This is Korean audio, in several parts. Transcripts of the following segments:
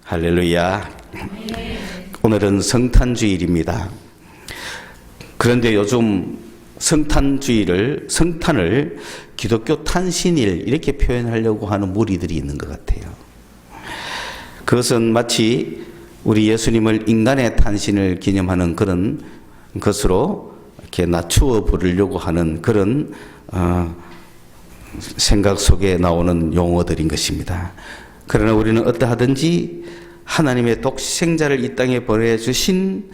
할렐루야. 오늘은 성탄주일입니다. 그런데 요즘 성탄을 기독교 탄신일 이렇게 표현하려고 하는 무리들이 있는 것 같아요. 그것은 마치 우리 예수님을 인간의 탄신을 기념하는 그런 것으로 이렇게 낮추어 부르려고 하는 그런 생각 속에 나오는 용어들인 것입니다. 그러나 우리는 어떠하든지 하나님의 독생자를 이 땅에 보내주신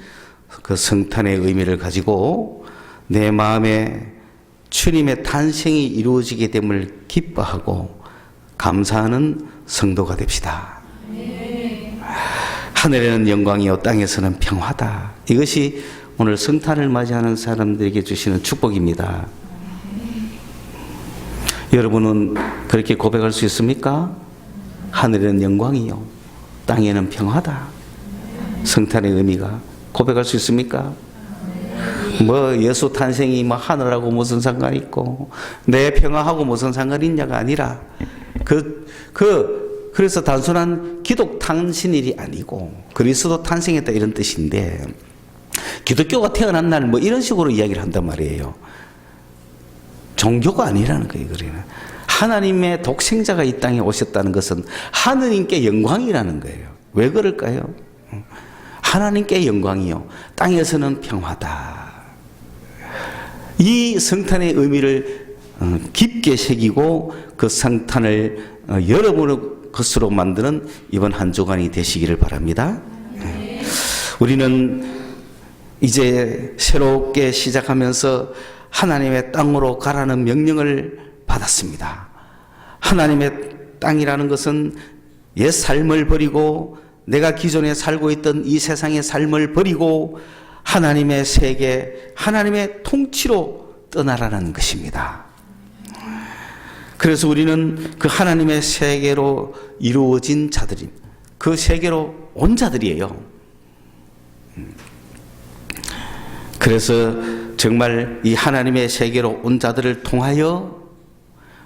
그 성탄의 의미를 가지고 내 마음에 주님의 탄생이 이루어지게 됨을 기뻐하고 감사하는 성도가 됩시다. 하늘에는 영광이요 땅에서는 평화다. 이것이 오늘 성탄을 맞이하는 사람들에게 주시는 축복입니다. 여러분은 그렇게 고백할 수 있습니까? 하늘에는 영광이요 땅에는 평화다. 성탄의 의미가 고백할 수 있습니까? 뭐 예수 탄생이 뭐 하늘하고 무슨 상관이 있고 내 평화하고 무슨 상관이 있냐가 아니라 그래서 단순한 기독 탄신일이 아니고 그리스도 탄생했다 이런 뜻인데, 기독교가 태어난 날 뭐 이런 식으로 이야기를 한단 말이에요. 종교가 아니라는 거예요. 그러나 하나님의 독생자가 이 땅에 오셨다는 것은 하느님께 영광이라는 거예요. 왜 그럴까요? 하나님께 영광이요 땅에서는 평화다. 이 성탄의 의미를 깊게 새기고 그 성탄을 여러분의 것으로 만드는 이번 한 주간이 되시기를 바랍니다. 우리는 이제 새롭게 시작하면서 하나님의 땅으로 가라는 명령을 받았습니다. 하나님의 땅이라는 것은 옛 삶을 버리고 내가 기존에 살고 있던 이 세상의 삶을 버리고 하나님의 세계, 하나님의 통치로 떠나라는 것입니다. 그래서 우리는 그 하나님의 세계로 이루어진 자들이, 그 세계로 온 자들이에요. 그래서 정말 이 하나님의 세계로 온 자들을 통하여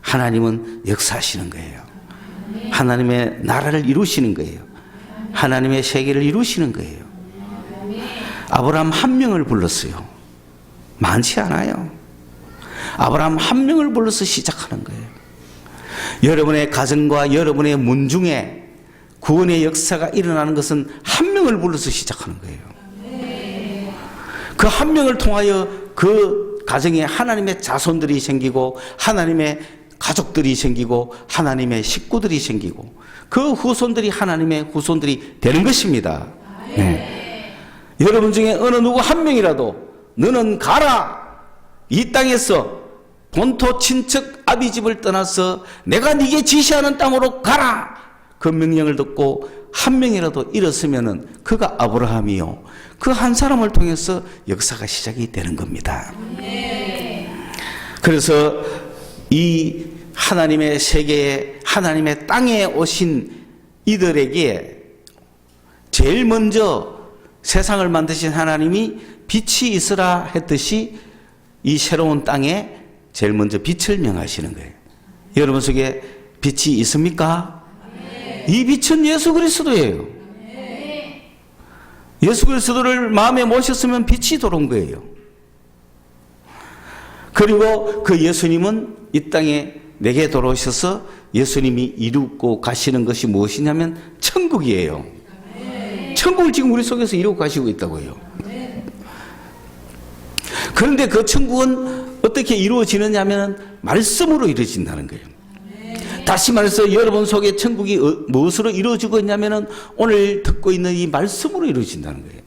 하나님은 역사하시는 거예요. 하나님의 나라를 이루시는 거예요. 하나님의 세계를 이루시는 거예요. 아브라함 한 명을 불렀어요. 많지 않아요. 아브라함 한 명을 불러서 시작하는 거예요. 여러분의 가정과 여러분의 문중에 구원의 역사가 일어나는 것은 한 명을 불러서 시작하는 거예요. 그 한 명을 통하여 그 가정에 하나님의 자손들이 생기고 하나님의 가족들이 생기고 하나님의 식구들이 생기고 그 후손들이 하나님의 후손들이 되는 것입니다. 네. 여러분 중에 어느 누구 한 명이라도 너는 가라, 이 땅에서 본토 친척 아비집을 떠나서 내가 네게 지시하는 땅으로 가라, 그 명령을 듣고 한 명이라도 일었으면은 그가 아브라함이요 그 한 사람을 통해서 역사가 시작이 되는 겁니다. 그래서 이 하나님의 세계에, 하나님의 땅에 오신 이들에게 제일 먼저 세상을 만드신 하나님이 빛이 있으라 했듯이 이 새로운 땅에 제일 먼저 빛을 명하시는 거예요. 여러분 속에 빛이 있습니까? 이 빛은 예수 그리스도예요. 예수 그리스도를 마음에 모셨으면 빛이 들어온 거예요. 그리고 그 예수님은 이 땅에 내게 돌아오셔서 예수님이 이루고 가시는 것이 무엇이냐면 천국이에요. 천국을 지금 우리 속에서 이루고 가시고 있다고요. 그런데 그 천국은 어떻게 이루어지느냐 하면 말씀으로 이루어진다는 거예요. 다시 말해서 여러분 속에 천국이 무엇으로 이루어지고 있냐면 오늘 듣고 있는 이 말씀으로 이루어진다는 거예요.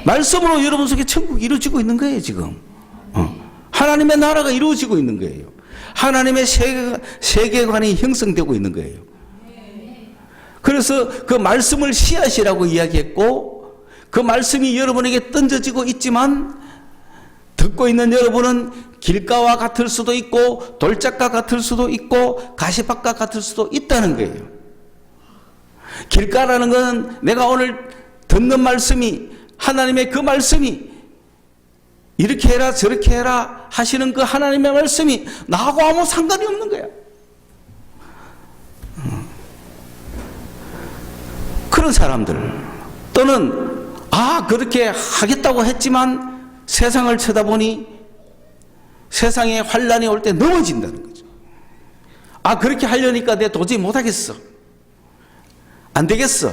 말씀으로 여러분 속에 천국이 이루어지고 있는 거예요. 지금 하나님의 나라가 이루어지고 있는 거예요. 하나님의 세계관이 형성되고 있는 거예요. 그래서 그 말씀을 씨앗이라고 이야기했고 그 말씀이 여러분에게 던져지고 있지만 듣고 있는 여러분은 길가와 같을 수도 있고 돌짝과 같을 수도 있고 가시밭과 같을 수도 있다는 거예요. 길가라는 건 내가 오늘 듣는 말씀이, 하나님의 그 말씀이 이렇게 해라 저렇게 해라 하시는 그 하나님의 말씀이 나하고 아무 상관이 없는 거야. 그런 사람들, 또는 그렇게 하겠다고 했지만 세상을 쳐다보니 세상에 환란이 올 때 넘어진다는 거죠. 그렇게 하려니까 내가 도저히 못하겠어, 안 되겠어.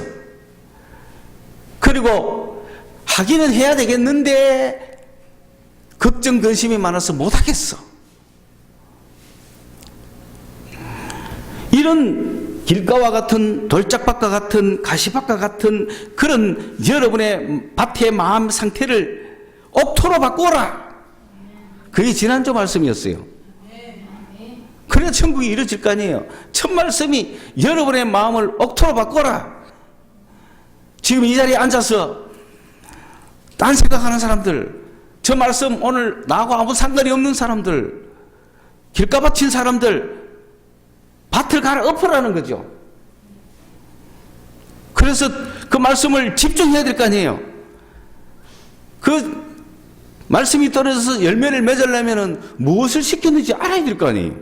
그리고 하기는 해야 되겠는데 걱정 근심이 많아서 못하겠어. 이런 길가와 같은 돌짝밭과 같은 가시밭과 같은 그런 여러분의 밭의 마음 상태를 옥토로 바꾸어라. 그게 지난주 말씀이었어요. 그래야 천국이 이루어질 거 아니에요. 첫 말씀이 여러분의 마음을 옥토로 바꿔라. 지금 이 자리에 앉아서 딴 생각하는 사람들, 저 말씀 오늘 나하고 아무 상관이 없는 사람들, 길가밭 친 사람들, 밭을 갈아엎으라는 거죠. 그래서 그 말씀을 집중해야 될 거 아니에요. 그 말씀이 떨어져서 열매를 맺으려면 무엇을 시켰는지 알아야 될 거 아니에요.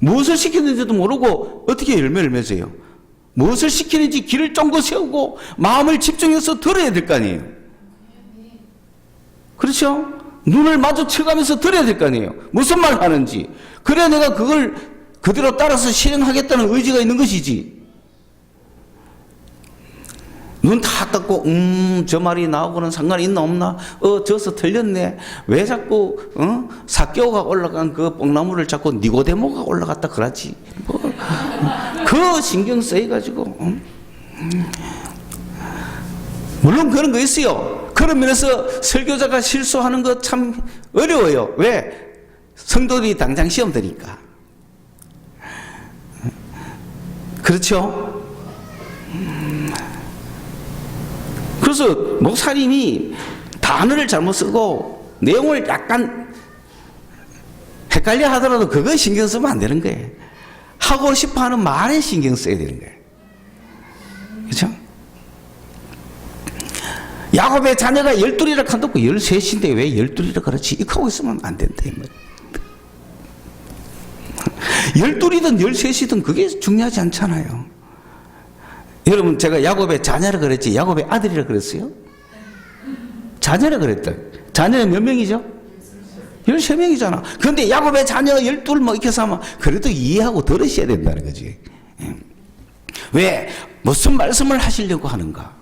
무엇을 시켰는지도 모르고 어떻게 열매를 맺어요? 무엇을 시키는지 길을 쫑긋 세우고 마음을 집중해서 들어야 될 거 아니에요. 그렇죠? 눈을 마주쳐가면서 들어야 될 거 아니에요. 무슨 말 하는지. 그래야 내가 그걸 그대로 따라서 실행하겠다는 의지가 있는 것이지. 눈 다 떴고 저 말이 나하고는 상관이 있나 없나? 저서 틀렸네. 왜 자꾸 사개오가 올라간 그 뽕나무를 자꾸 니고데모가 올라갔다 그러지? 그 신경 쓰여가지고 물론 그런 거 있어요. 그런 면에서 설교자가 실수하는 거 참 어려워요. 왜? 성도들이 당장 시험 드니까. 그렇죠? 그래서 목사님이 단어를 잘못 쓰고 내용을 약간 헷갈려 하더라도 그거 신경 쓰면 안 되는 거예요. 하고 싶어 하는 말에 신경 써야 되는 거예요. 그렇죠? 야곱의 자녀가 12이라 한다고 13인데 왜 12이라 그렇지? 이렇게 하고 있으면 안 된다. 12이든 13이든 그게 중요하지 않잖아요. 여러분, 제가 야곱의 자녀라 그랬지 야곱의 아들이라 그랬어요? 자녀라 그랬다. 자녀는 몇 명이죠? 13명이잖아. 그런데 야곱의 자녀 12 뭐 이렇게 해서 하면 그래도 이해하고 들으셔야 된다는 거지. 왜? 무슨 말씀을 하시려고 하는가?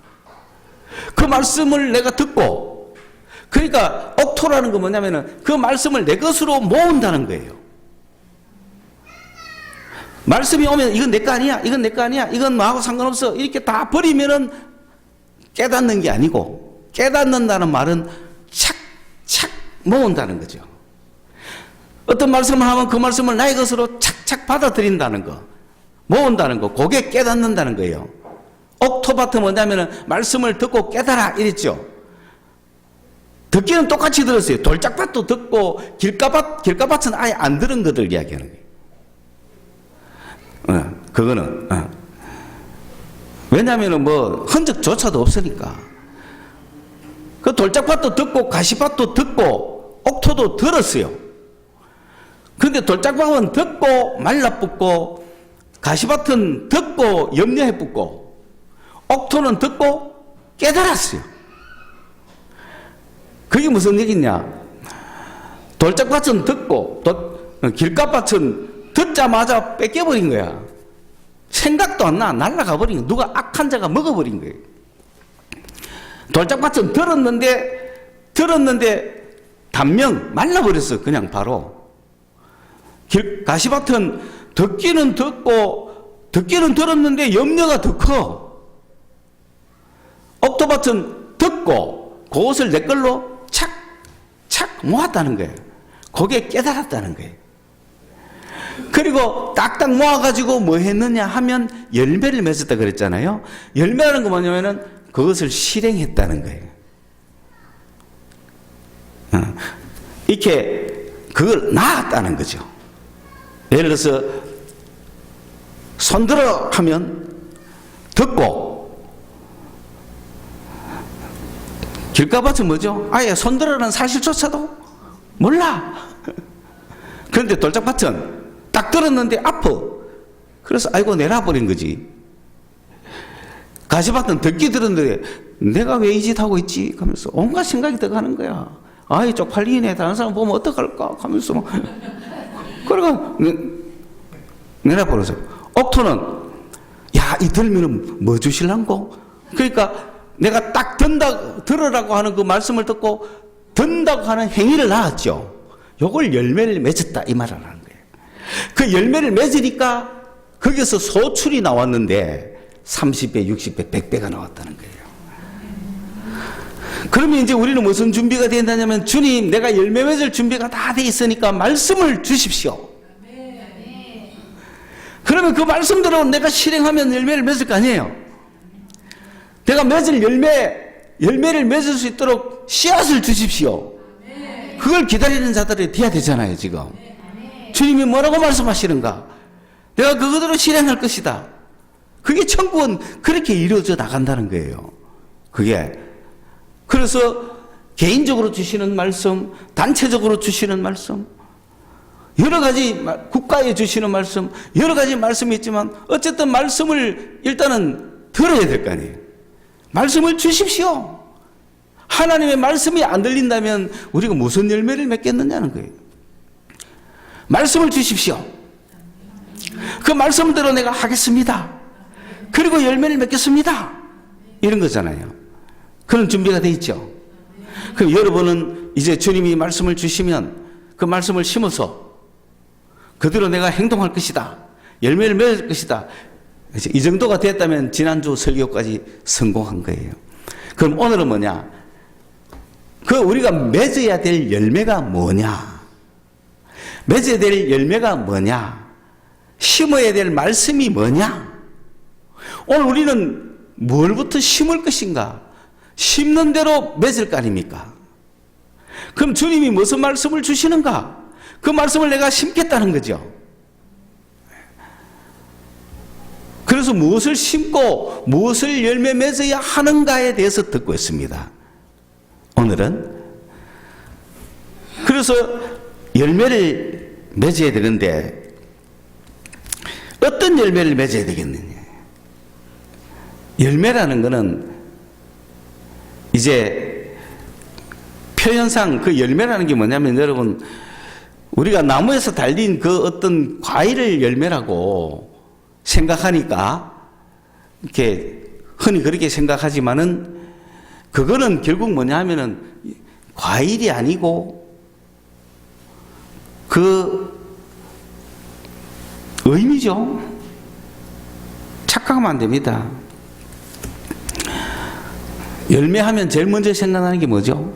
그 말씀을 내가 듣고, 그러니까 옥토라는 건 뭐냐면은 그 말씀을 내 것으로 모은다는 거예요. 말씀이 오면 이건 내 거 아니야, 이건 내 거 아니야, 이건 나하고 상관없어, 이렇게 다 버리면은 깨닫는 게 아니고, 깨닫는다는 말은 착착 모은다는 거죠. 어떤 말씀을 하면 그 말씀을 나의 것으로 착착 받아들인다는 거, 모은다는 거, 그게 깨닫는다는 거예요. 옥토밭은 뭐냐면은 말씀을 듣고 깨달아 이랬죠. 듣기는 똑같이 들었어요. 돌짝밭도 듣고 길가밭은 아예 안 들은 것들 이야기하는 거예요. 그거는 왜냐하면 뭐 흔적조차도 없으니까. 그 돌짝밭도 듣고 가시밭도 듣고 옥토도 들었어요. 그런데 돌짝밭은 듣고 말라붙고 가시밭은 듣고 염려해붙고 옥토는 듣고 깨달았어요. 그게 무슨 얘기냐? 돌짝밭은 듣고 길가밭은 듣자마자 뺏겨버린 거야. 생각도 안 나. 날아가 버린 거야. 누가 악한 자가 먹어버린 거예요. 돌짝밭은 들었는데 단명 말라버렸어. 그냥 바로. 가시밭은 듣기는 들었는데 염려가 더 커. 옥토밭은 듣고 그것을 내 걸로 착착 모았다는 거예요. 거기에 깨달았다는 거예요. 그리고 딱딱 모아가지고 뭐 했느냐 하면 열매를 맺었다 그랬잖아요. 열매라는 거 뭐냐면은 그것을 실행했다는 거예요. 이렇게 그걸 낳았다는 거죠. 예를 들어서 손들어 하면 듣고, 길가밭은 뭐죠? 아예 손들어라는 사실조차도 몰라. 그런데 돌짝밭은 딱 들었는데 아파. 그래서 아이고 내놔버린 거지. 가시밭은 듣기 들었는데 내가 왜 이 짓 하고 있지? 하면서 온갖 생각이 들어가는 거야. 아이 쪽팔리네. 다른 사람 보면 어떡할까? 하면서 막. 그러니까 내가 버렸어요. 옥토는 야, 이 들면은 뭐 주실란고? 그러니까 내가 딱 들으라고 하는 그 말씀을 듣고 든다고 하는 행위를 낳았죠. 요걸 열매를 맺었다 이 말을 하는 거예요. 그 열매를 맺으니까 거기서 소출이 나왔는데 30배, 60배, 100배가 나왔다는 거예요. 그러면 이제 우리는 무슨 준비가 된다냐면 주님 내가 열매 맺을 준비가 다 돼 있으니까 말씀을 주십시오. 그러면 그 말씀대로 내가 실행하면 열매를 맺을 거 아니에요. 내가 맺을 열매를 맺을 수 있도록 씨앗을 주십시오. 그걸 기다리는 자들이 돼야 되잖아요 지금. 주님이 뭐라고 말씀하시는가? 내가 그거대로 실행할 것이다. 그게 천국은 그렇게 이루어져 나간다는 거예요. 그게. 그래서 개인적으로 주시는 말씀, 단체적으로 주시는 말씀, 여러 가지 국가에 주시는 말씀, 여러 가지 말씀이 있지만 어쨌든 말씀을 일단은 들어야 될 거 아니에요. 말씀을 주십시오. 하나님의 말씀이 안 들린다면 우리가 무슨 열매를 맺겠느냐는 거예요. 말씀을 주십시오. 그 말씀대로 내가 하겠습니다. 그리고 열매를 맺겠습니다. 이런 거잖아요. 그런 준비가 돼 있죠. 그럼 여러분은 이제 주님이 말씀을 주시면 그 말씀을 심어서 그대로 내가 행동할 것이다. 열매를 맺을 것이다. 이 정도가 됐다면 지난주 설교까지 성공한 거예요. 그럼 오늘은 뭐냐? 그 우리가 맺어야 될 열매가 뭐냐? 맺어야 될 열매가 뭐냐? 심어야 될 말씀이 뭐냐? 오늘 우리는 뭘부터 심을 것인가? 심는 대로 맺을 거 아닙니까? 그럼 주님이 무슨 말씀을 주시는가? 그 말씀을 내가 심겠다는 거죠. 그래서 무엇을 심고 무엇을 열매 맺어야 하는가에 대해서 듣고 있습니다. 오늘은. 그래서 열매를 맺어야 되는데 어떤 열매를 맺어야 되겠느냐. 열매라는 것은 이제 표현상 그 열매라는 게 뭐냐면 여러분 우리가 나무에서 달린 그 어떤 과일을 열매라고 생각하니까 이렇게 흔히 그렇게 생각하지만은 그거는 결국 뭐냐 하면은 과일이 아니고 그 의미죠. 착각하면 안 됩니다. 열매하면 제일 먼저 생각나는 게 뭐죠?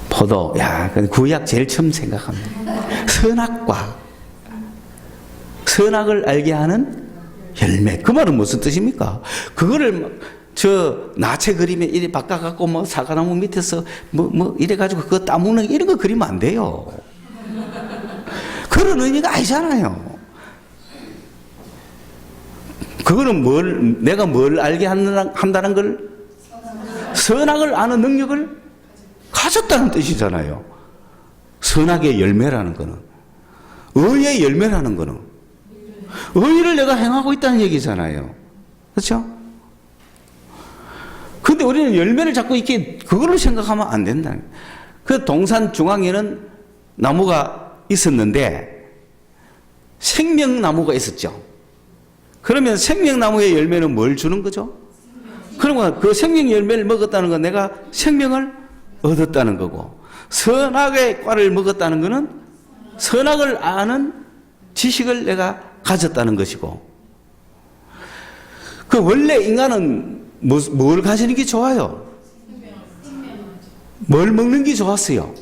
포도. 야, 구약 제일 처음 생각합니다. 선악과. 선악을 알게 하는 열매. 그 말은 무슨 뜻입니까? 그거를 나체 그림에 이래 바꿔갖고 사과나무 밑에서 이래가지고 그거 따먹는 이런 거 그리면 안 돼요. 그런 의미가 아니잖아요. 그거는 내가 뭘 알게 한다는 걸? 선악을 아는 능력을 가졌다는 뜻이잖아요. 선악의 열매라는 거는. 의의 열매라는 거는. 의를 내가 행하고 있다는 얘기잖아요. 그렇죠? 근데 우리는 열매를 자꾸 이렇게 그걸로 생각하면 안 된다. 그 동산 중앙에는 나무가 있었는데 생명나무가 있었죠. 그러면 생명나무의 열매는 뭘 주는 거죠? 그러면 그 생명 열매를 먹었다는 건 내가 생명을 얻었다는 거고, 선악의 과를 먹었다는 것은 선악을 아는 지식을 내가 가졌다는 것이고, 그 원래 인간은 뭘 가지는 게 좋아요? 뭘 먹는 게 좋았어요?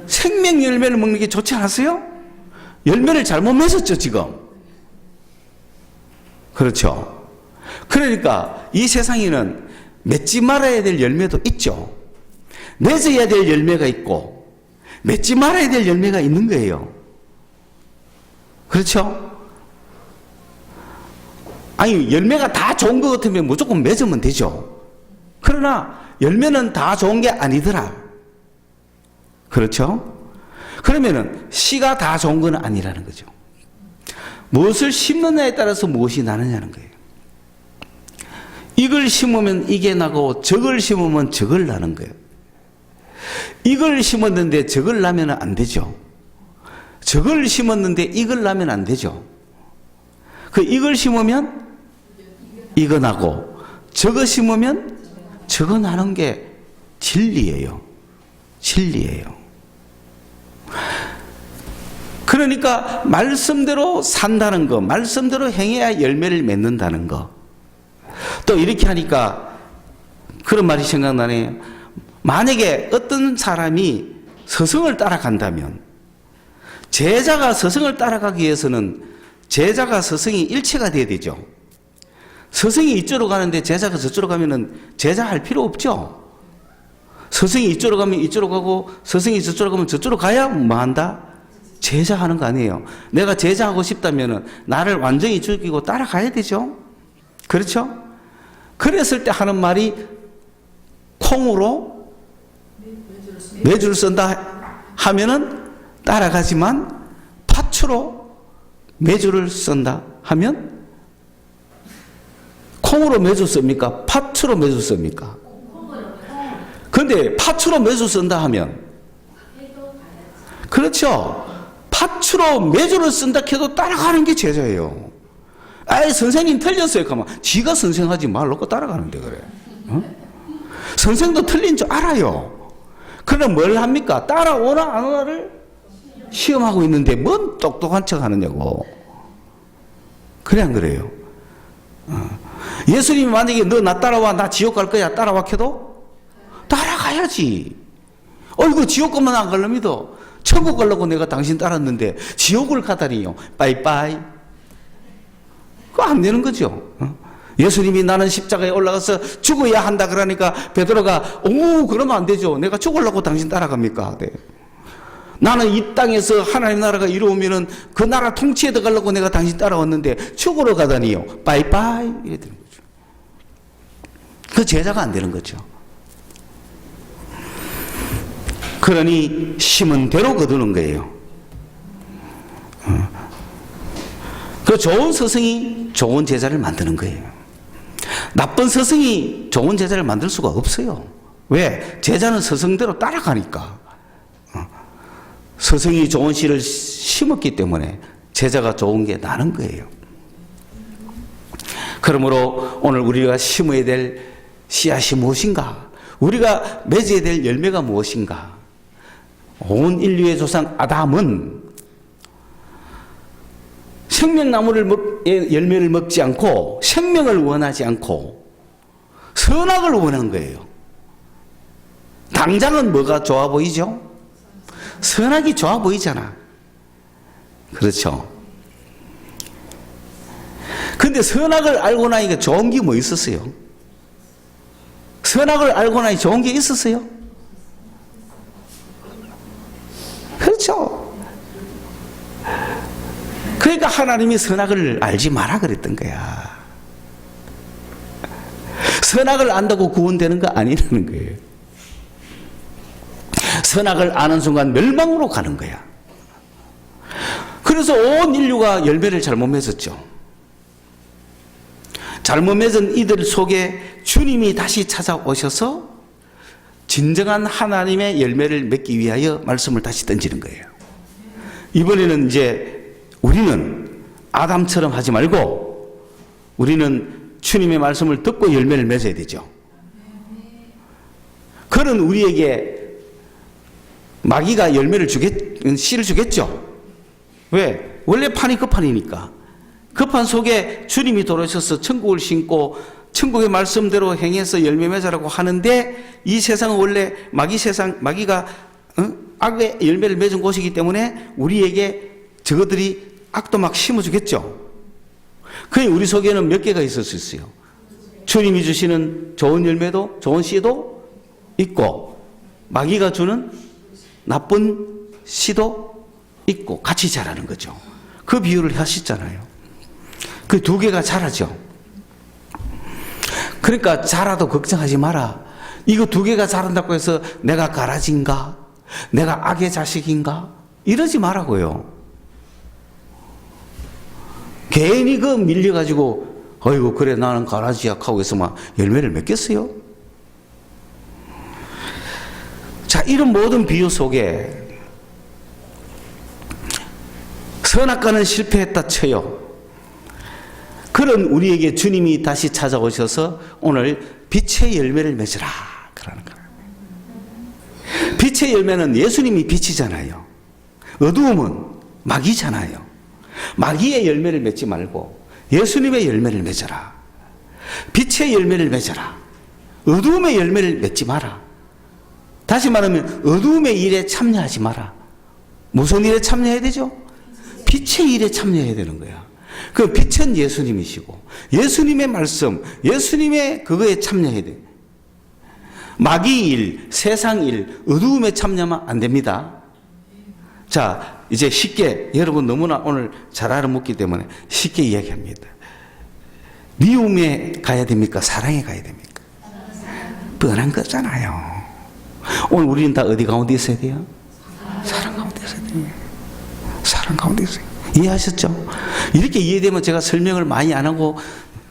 생명 열매를 먹는 게 좋지 않았어요? 열매를 잘못 맺었죠 지금. 그렇죠. 그러니까 이 세상에는 맺지 말아야 될 열매도 있죠. 맺어야 될 열매가 있고 맺지 말아야 될 열매가 있는 거예요. 그렇죠? 아니 열매가 다 좋은 것 같으면 무조건 맺으면 되죠. 그러나 열매는 다 좋은 게 아니더라. 그렇죠? 그러면은 씨가 다 좋은 건 아니라는 거죠. 무엇을 심느냐에 따라서 무엇이 나느냐는 거예요. 이걸 심으면 이게 나고 저걸 심으면 저걸 나는 거예요. 이걸 심었는데 저걸 나면 안 되죠. 저걸 심었는데 이걸 나면 안 되죠. 이걸 심으면 이거 나고 저거 심으면 저거 나는 게 진리예요. 진리예요. 그러니까 말씀대로 산다는 거, 말씀대로 행해야 열매를 맺는다는 거. 또 이렇게 하니까 그런 말이 생각나네요. 만약에 어떤 사람이 스승을 따라간다면 제자가 스승을 따라가기 위해서는 제자가 스승이 일체가 돼야 되죠. 스승이 이쪽으로 가는데 제자가 저쪽으로 가면은 제자 할 필요 없죠. 스승이 이쪽으로 가면 이쪽으로 가고 스승이 저쪽으로 가면 저쪽으로 가야 뭐 한다? 제자 하는 거 아니에요. 내가 제자하고 싶다면은 나를 완전히 죽이고 따라가야 되죠. 그렇죠? 그랬을 때 하는 말이 콩으로 매주를 쓴다 하면은 따라가지만 팥으로 매주를 쓴다 하면 콩으로 매주 씁니까? 팥으로 매주 씁니까? 그런데 팥으로 매주 쓴다 하면 그렇죠. 팥으로 매주를 쓴다 해도 따라가는 게 제자예요. 아예 선생님 틀렸어요. 가만. 지가 선생하지 말라고 따라가는데 그래. 어? 선생도 틀린 줄 알아요. 그럼 뭘 합니까? 따라오나 안 오나를 시험하고 있는데 뭔 똑똑한 척 하느냐고. 그래 안 그래요? 예수님이 만약에 너 나 따라와, 나 지옥 갈 거야 따라와 해도 따라가야지. 이거 지옥 가면 안 갈라 믿어. 천국 가려고 내가 당신 따랐는데 지옥을 가다니요. 빠이빠이. 그거 안 되는 거죠. 예수님이 나는 십자가에 올라가서 죽어야 한다 그러니까 베드로가 그러면 안 되죠. 내가 죽으려고 당신 따라갑니까? 네. 나는 이 땅에서 하나님 나라가 이루어오면은 그 나라 통치에 들어가려고 내가 당신 따라왔는데 죽으러 가다니요. 빠이빠이. 이래 되는 거죠. 그 제자가 안 되는 거죠. 그러니 심은 대로 거두는 거예요. 그 좋은 스승이 좋은 제자를 만드는 거예요. 나쁜 스승이 좋은 제자를 만들 수가 없어요. 왜? 제자는 스승대로 따라가니까. 스승이 좋은 씨를 심었기 때문에 제자가 좋은 게 나는 거예요. 그러므로 오늘 우리가 심어야 될 씨앗이 무엇인가? 우리가 맺어야 될 열매가 무엇인가? 온 인류의 조상 아담은 생명나무의 열매를 먹지 않고 생명을 원하지 않고 선악을 원한 거예요. 당장은 뭐가 좋아 보이죠? 선악이 좋아 보이잖아. 그렇죠? 근데 선악을 알고 나니까 좋은 게 뭐 있었어요? 선악을 알고 나니 좋은 게 있었어요? 그렇죠? 그러니까 하나님이 선악을 알지 마라 그랬던 거야. 선악을 안다고 구원되는 거 아니라는 거예요. 선악을 아는 순간 멸망으로 가는 거야. 그래서 온 인류가 열매를 잘못 맺었죠. 잘못 맺은 이들 속에 주님이 다시 찾아오셔서 진정한 하나님의 열매를 맺기 위하여 말씀을 다시 던지는 거예요. 이번에는 이제 우리는 아담처럼 하지 말고 우리는 주님의 말씀을 듣고 열매를 맺어야 되죠. 그는 우리에게 마귀가 열매를 씨를 주겠죠. 왜? 원래 판이 끝판이니까. 급한 속에 주님이 돌아오셔서 천국을 심고 천국의 말씀대로 행해서 열매 맺으라고 하는데 이 세상은 원래 마귀가 악의 열매를 맺은 곳이기 때문에 우리에게 저것들이 악도 막 심어주겠죠. 그러니 우리 속에는 몇 개가 있을 수 있어요. 주님이 주시는 좋은 열매도 좋은 씨도 있고 마귀가 주는 나쁜 씨도 있고 같이 자라는 거죠. 그 비유를 하시잖아요. 그 두 개가 자라죠. 그러니까 자라도 걱정하지 마라. 이거 두 개가 자란다고 해서 내가 가라지인가? 내가 악의 자식인가? 이러지 말라고요. 괜히 그 밀려가지고 아이고 그래 나는 가라지야 하고 해서 막 열매를 맺겠어요? 자, 이런 모든 비유 속에 선악과는 실패했다 쳐요. 그런 우리에게 주님이 다시 찾아오셔서 오늘 빛의 열매를 맺으라 그러는 거예요. 빛의 열매는 예수님이 빛이잖아요. 어두움은 마귀잖아요. 마귀의 열매를 맺지 말고 예수님의 열매를 맺어라. 빛의 열매를 맺어라. 어두움의 열매를 맺지 마라. 다시 말하면 어두움의 일에 참여하지 마라. 무슨 일에 참여해야 되죠? 빛의 일에 참여해야 되는 거야. 그 빛은 예수님이시고 예수님의 말씀, 예수님의 그거에 참여해야 돼. 마귀 일, 세상 일, 어두움에 참여하면 안 됩니다. 자, 이제 쉽게 여러분 너무나 오늘 잘 알아먹기 때문에 쉽게 이야기합니다. 미움에 가야 됩니까? 사랑에 가야 됩니까? 뻔한 거잖아요. 오늘 우리는 다 어디 가운데 있어야 돼요? 사랑 가운데 있어야 돼요. 사랑 가운데 있어요. 이해하셨죠? 이렇게 이해되면 제가 설명을 많이 안 하고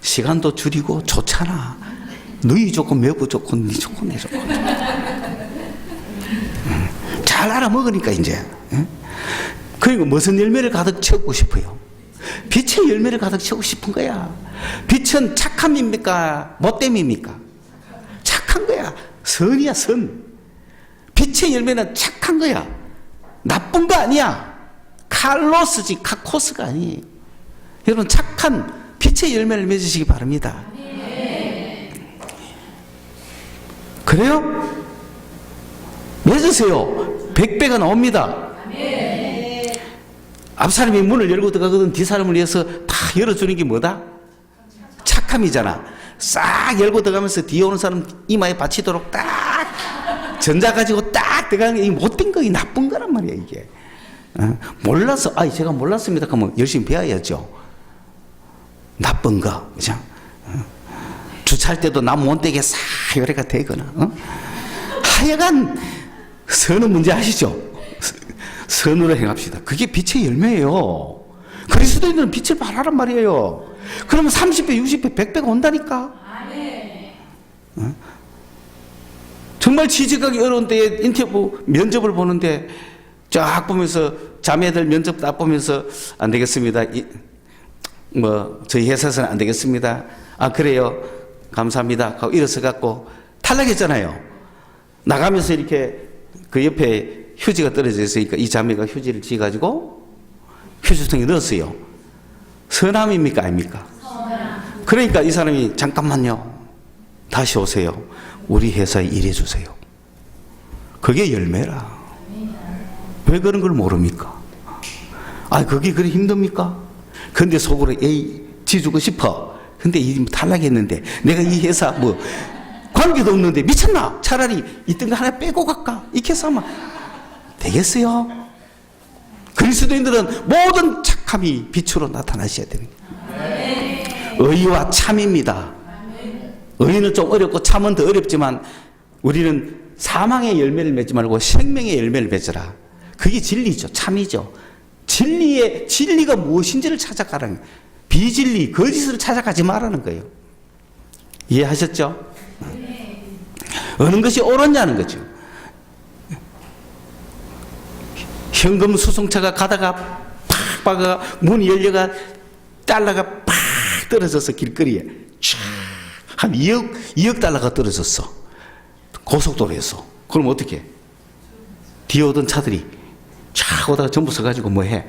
시간도 줄이고 좋잖아. 너희 좋고 매부 좋고 니 좋고 내 좋고 잘 알아먹으니까 이제. 그리고 무슨 열매를 가득 채우고 싶어요? 빛의 열매를 가득 채우고 싶은 거야. 빛은 착함입니까? 못됨입니까? 착한 거야. 선이야, 선. 빛의 열매는 착한 거야. 나쁜 거 아니야. 칼로스지 카코스가 아니에요. 여러분 착한 빛의 열매를 맺으시기 바랍니다. 그래요? 맺으세요. 100배가 나옵니다. 앞사람이 문을 열고 들어가거든 뒤 사람을 위해서 다 열어주는 게 뭐다? 착함이잖아. 싹 열고 들어가면서 뒤에 오는 사람 이마에 받치도록 딱 전자 가지고 딱 들어가는 게 못된 거, 이 나쁜 거란 말이야 이게. 몰라서, 제가 몰랐습니다 하면 열심히 배워야죠. 나쁜 거, 그죠? 주차할 때도 남 못되게 싹 요래가 되거나, 하여간 선은 문제 아시죠? 선으로 행합시다. 그게 빛의 열매예요. 그리스도인들은 빛을 발하란 말이에요. 그러면 30배, 60배, 100배가 온다니까. 정말 취직하기 어려운 때에 인터뷰 면접을 보는데 쫙 보면서 자매들 면접 딱 보면서 안 되겠습니다. 저희 회사에서는 안 되겠습니다. 그래요. 감사합니다. 하고 일어서 갖고 탈락했잖아요. 나가면서 이렇게 그 옆에 휴지가 떨어져 있으니까 이 자매가 휴지를 쥐어가지고 휴지통에 넣었어요. 선함입니까? 아닙니까? 그러니까 이 사람이 잠깐만요. 다시 오세요. 우리 회사에 일해주세요. 그게 열매라. 왜 그런 걸 모릅니까? 그게 그리 힘듭니까? 근데 속으로 지주고 싶어. 근데 이 탈락했는데 내가 이 회사 관계도 없는데 미쳤나? 차라리 있던 거 하나 빼고 갈까? 이렇게 해서 하면 되겠어요? 그리스도인들은 모든 착함이 빛으로 나타나셔야 됩니다. 의와 참입니다. 의는 좀 어렵고 참은 더 어렵지만 우리는 사망의 열매를 맺지 말고 생명의 열매를 맺으라. 그게 진리죠. 참이죠. 진리가 무엇인지를 찾아가라는 거예요. 비진리, 거짓을 찾아가지 말라는 거예요. 이해하셨죠? 어느 것이 옳았냐는 거죠. 현금 수송차가 가다가 팍 박아 문이 열려가 달러가 팍 떨어져서 길거리에 한 2억 달러가 떨어졌어. 고속도로에서. 그럼 어떻게? 뒤에 오던 차들이 쫙 오다가 전부 서가지고 뭐 해?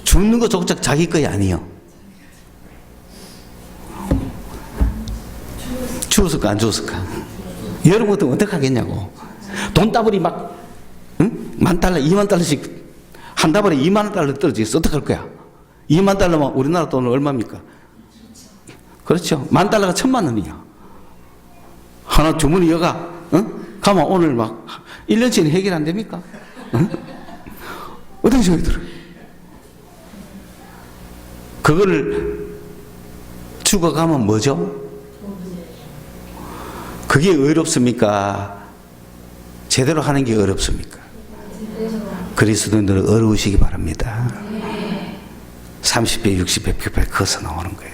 죽는 거 조금 자기 거야 아니요? 죽었을까 안 죽었을까? 여러분 같으면 어떡하겠냐고. 돈 따블이 막 $10,000, $20,000씩 한 다발에 $20,000 떨어져 있어. 어떡할 거야? $20,000면 우리나라 돈은 얼마입니까? 그렇죠. $10,000가 1,000,000원이야. 하나 주머니 여가, 가면 오늘 막 1년치는 해결 안 됩니까? 어떤 생각이 들어요? 그거를 죽어가면 뭐죠? 그게 어렵습니까? 제대로 하는 게 어렵습니까? 그리스도인들은 어려우시기 바랍니다. 30배, 60배, 100배 커서 나오는 거예요.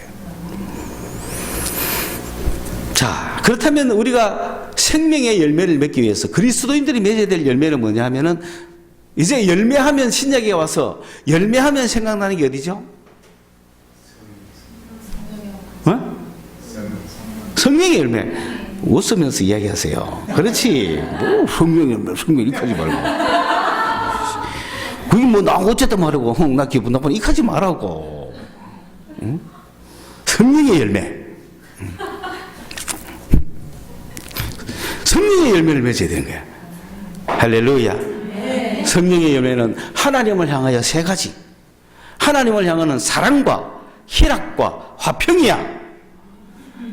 자, 그렇다면 우리가 생명의 열매를 맺기 위해서 그리스도인들이 맺어야 될 열매는 뭐냐 하면은 이제 열매하면 신약에 와서 열매하면 생각나는 게 어디죠? 성령의 열매. 웃으면서 이야기하세요. 그렇지. 뭐 성령의 열매, 성령 이렇게 하지 말고. 그게 뭐 나 어쨌든 말하고 나 기분 나쁘니 이렇게 하지 말라고. 응? 성령의 열매. 성령의 열매를 맺어야 되는 거야. 할렐루야. 성령의 열매는 하나님을 향하여 세 가지. 하나님을 향하는 사랑과 희락과 화평이야.